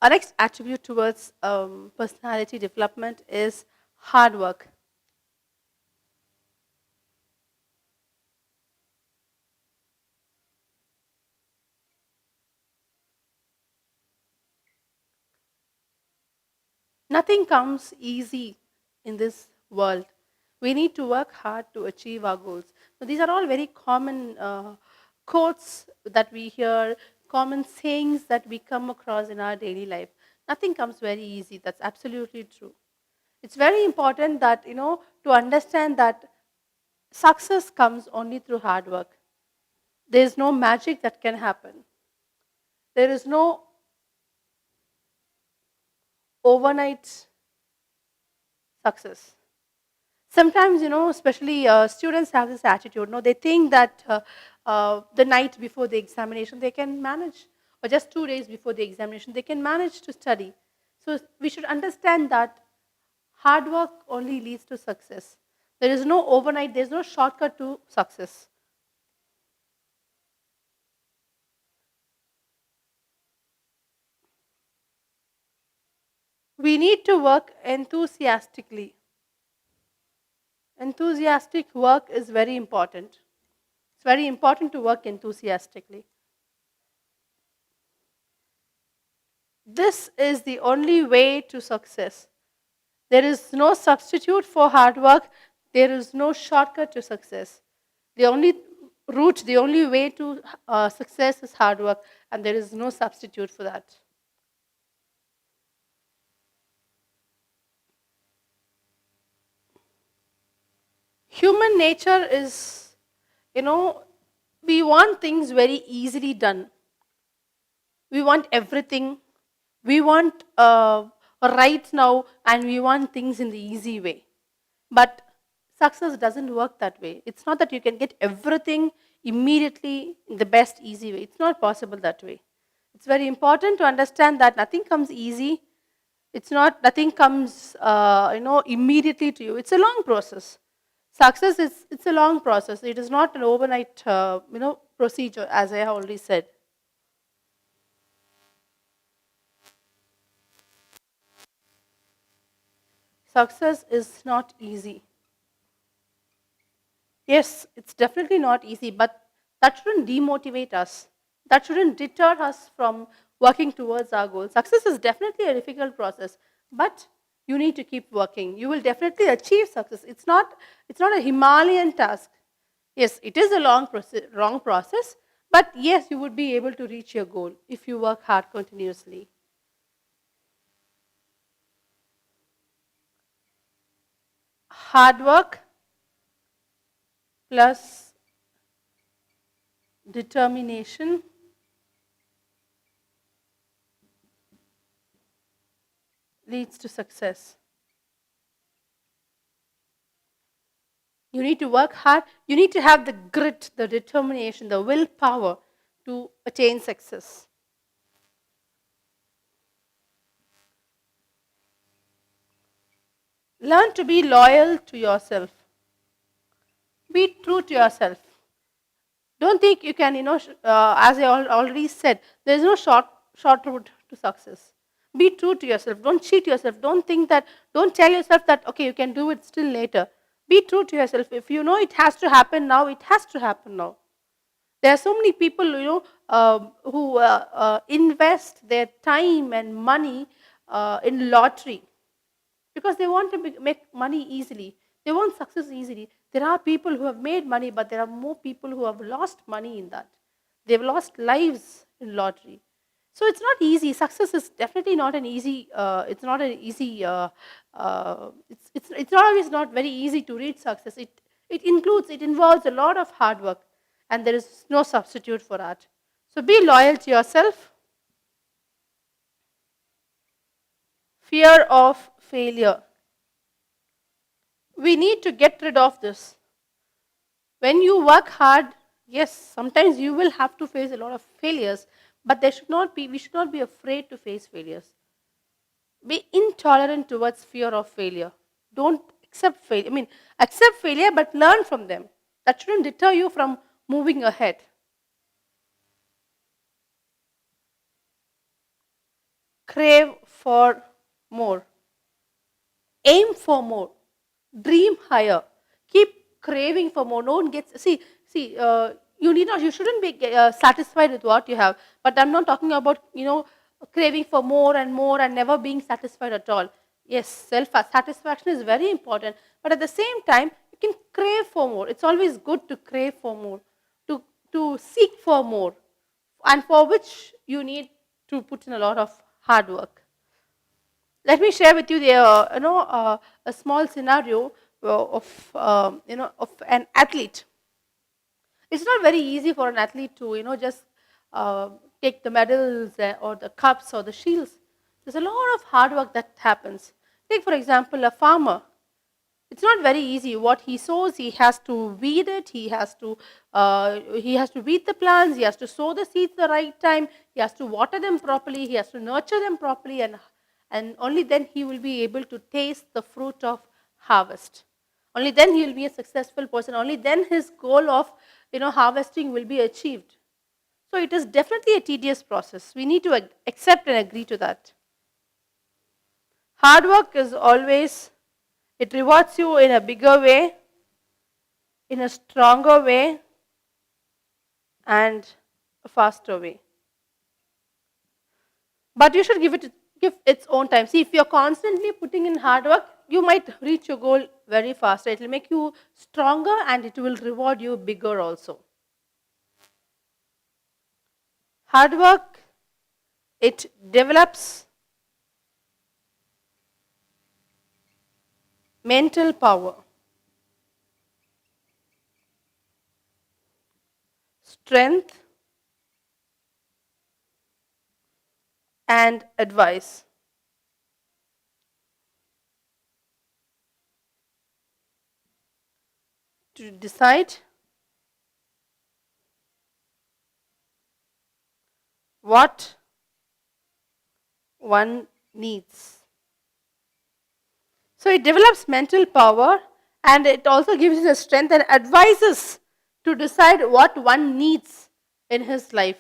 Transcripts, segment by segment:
Our next attribute towards personality development is hard work. Nothing comes easy in this world. We need to work hard to achieve our goals. So these are all very common quotes that we hear, common sayings that we come across in our daily life. Nothing comes very easy. That's absolutely true. It's very important that, to understand that success comes only through hard work. There is no magic that can happen. There is no overnight success. Sometimes, especially students have this attitude. No, they think that the night before the examination they can manage, or just 2 days before the examination they can manage to study. So we should understand that hard work only leads to success. There is no overnight. There is no shortcut to success. We need to work enthusiastically. Enthusiastic work is very important. It's very important to work enthusiastically. This is the only way to success. There is no substitute for hard work. There is no shortcut to success. The only route, the only way to success is hard work, and there is no substitute for that. Human nature is, you know, we want things very easily done. We want everything. We want right now, and we want things in the easy way. But success doesn't work that way. It's not that you can get everything immediately in the best, easy way. It's not possible that way. It's very important to understand that nothing comes easy. It's not, nothing comes, immediately to you. It's a long process. Success is, it's a long process. It is not an overnight, procedure, as I have already said. Success is not easy. Yes, it's definitely not easy, but that shouldn't demotivate us. That shouldn't deter us from working towards our goals. Success is definitely a difficult process, but you need to keep working. You will definitely achieve success. It's not a Himalayan task. Yes, it is a long process, but yes, you would be able to reach your goal if you work hard continuously. Hard work plus determination leads to success. You need to work hard. You need to have the grit, the determination, the willpower to attain success. Learn to be loyal to yourself. Be true to yourself. Don't think you can, as I already said, there is no short route to success. Be true to yourself. Don't cheat yourself. Don't tell yourself that, okay, you can do it still later. Be true to yourself. If you know it has to happen now, it has to happen now. There are so many people, who invest their time and money in lottery because they want to make money easily. They want success easily. There are people who have made money, but there are more people who have lost money in that. They've lost lives in lottery. So it's not easy. Success is definitely not an easy. It's not an easy. It's not always not very easy to reach success. It involves a lot of hard work, and there is no substitute for that. So be loyal to yourself. Fear of failure. We need to get rid of this. When you work hard, yes, sometimes you will have to face a lot of failures, but we should not be afraid to face failures. Be intolerant towards fear of failure. Don't accept failure. I mean, accept failure, but learn from them. That shouldn't deter you from moving ahead. crave for more. Aim for more. Dream higher. Keep craving for more. No one gets, you need not, you shouldn't be satisfied with what you have. But I'm not talking about, craving for more and never being satisfied at all. Yes, self satisfaction is very important. But at the same time, you can crave for more. It's always good to crave for more, to, to seek for more, and for which you need to put in a lot of hard work. Let me share with you a small scenario of an athlete. It's not very easy for an athlete to just uh, take the medals or the cups or the shields. There's a lot of hard work that happens. Take for example a farmer. It's not very easy. What he sows, he has to weed it. He has to weed the plants. He has to sow the seeds the right time. He has to water them properly. He has to nurture them properly, and only then he will be able to taste the fruit of harvest. Only then he will be a successful person. Only then his goal of harvesting will be achieved. So it is definitely a tedious process. We need to accept and agree to that. Hard work is always, it rewards you in a bigger way, in a stronger way, and a faster way. But you should give its own time. See, if you're constantly putting in hard work, you might reach your goal very fast. It will make you stronger and it will reward you bigger also. Hard work, it develops mental power, strength, and advice. To decide what one needs. So it develops mental power and it also gives you the strength and advises to decide what one needs in his life.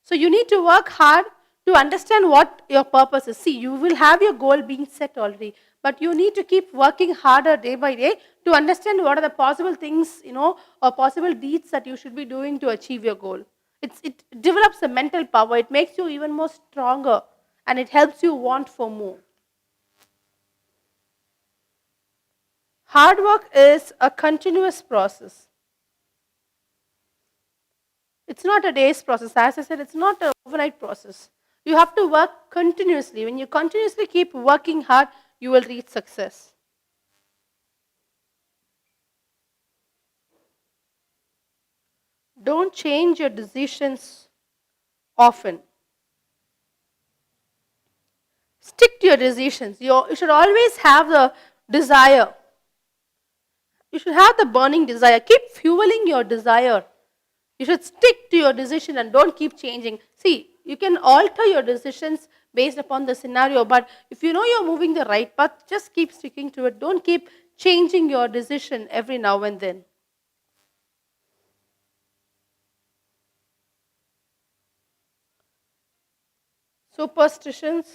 So you need to work hard to understand what your purpose is. See, you will have your goal being set already, but you need to keep working harder day by day to understand what are the possible things, or possible deeds that you should be doing to achieve your goal. It develops a mental power, it makes you even more stronger, and it helps you want for more. Hard work is a continuous process. It's not a day's process. As I said, it's not an overnight process. You have to work continuously. When you continuously keep working hard, you will reach success. Don't change your decisions often. Stick to your decisions. You should always have the desire. You should have the burning desire. Keep fueling your desire. You should stick to your decision and don't keep changing. See, you can alter your decisions based upon the scenario, but if you know you're moving the right path, just keep sticking to it. Don't keep changing your decision every now and then. Superstitions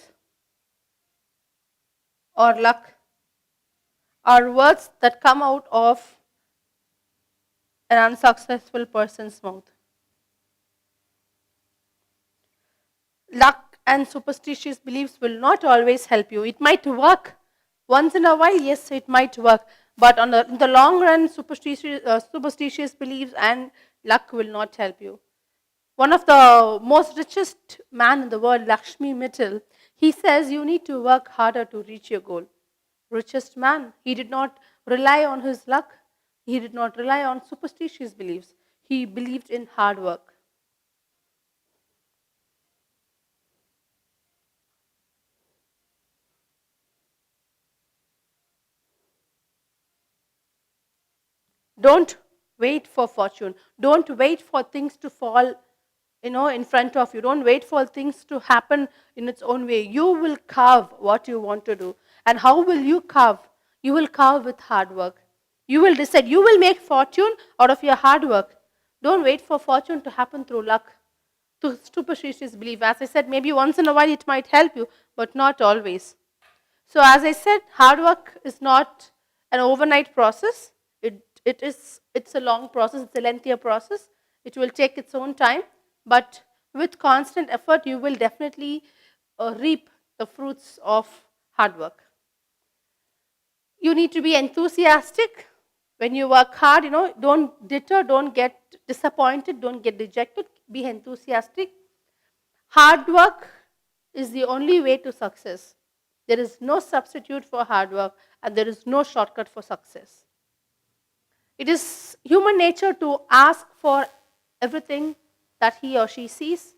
or luck are words that come out of an unsuccessful person's mouth. Luck and superstitious beliefs will not always help you. It might work once in a while, yes, it might work, but in the long run, superstitious beliefs and luck will not help you. One of the most richest man in the world, Lakshmi Mittal, he says you need to work harder to reach your goal. Richest man, he did not rely on his luck. He did not rely on superstitious beliefs. He believed in hard work. Don't wait for fortune. Don't wait for things to fall, in front of you. Don't wait for things to happen in its own way. You will carve what you want to do. And how will you carve? You will carve with hard work. You will decide. You will make fortune out of your hard work. Don't wait for fortune to happen through luck, superstitious belief. As I said, maybe once in a while it might help you, but not always. So as I said, hard work is not an overnight process. It's a long process, it's a lengthier process. It will take its own time, but with constant effort, you will definitely reap the fruits of hard work. You need to be enthusiastic. When you work hard, don't deter, don't get disappointed, don't get dejected. Be enthusiastic. Hard work is the only way to success. There is no substitute for hard work, and there is no shortcut for success. It is human nature to ask for everything that he or she sees,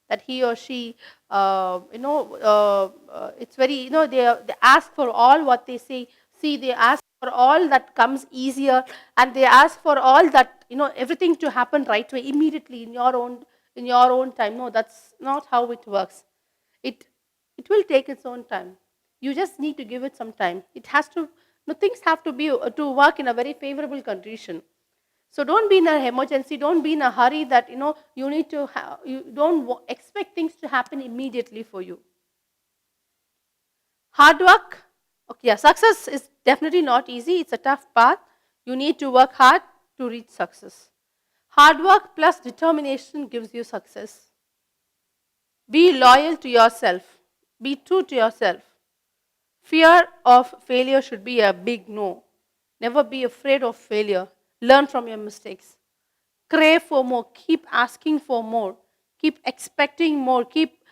that he or she, it's very, they ask for all what they see, they ask for all that comes easier, and they ask for all that, everything to happen right way, immediately in your own time. No, that's not how it works. It, it will take its own time. You just need to give it some time. It has to, things have to be to work in a very favorable condition. So don't be in an emergency. Don't be in a hurry that you need to. You don't expect things to happen immediately for you. Hard work. Okay, yeah, success is definitely not easy. It's a tough path. You need to work hard to reach success. Hard work plus determination gives you success. Be loyal to yourself. Be true to yourself. Fear of failure should be a big no. Never be afraid of failure. Learn from your mistakes. Crave for more. Keep asking for more. Keep expecting more. Keep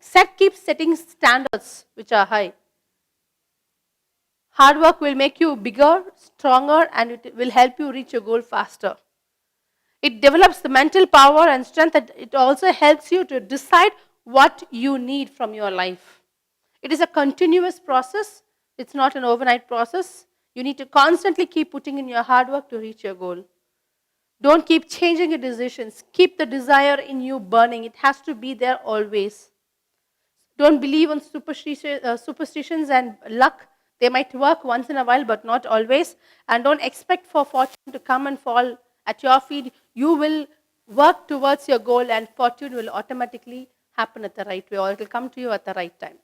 setting standards which are high. Hard work will make you bigger, stronger, and it will help you reach your goal faster. It develops the mental power and strength, and it also helps you to decide what you need from your life. It is a continuous process. It's not an overnight process. You need to constantly keep putting in your hard work to reach your goal. Don't keep changing your decisions. Keep the desire in you burning. It has to be there always. Don't believe on superstitions and luck. They might work once in a while, but not always. And don't expect for fortune to come and fall at your feet. You will work towards your goal, and fortune will automatically happen at the right way, or it will come to you at the right time.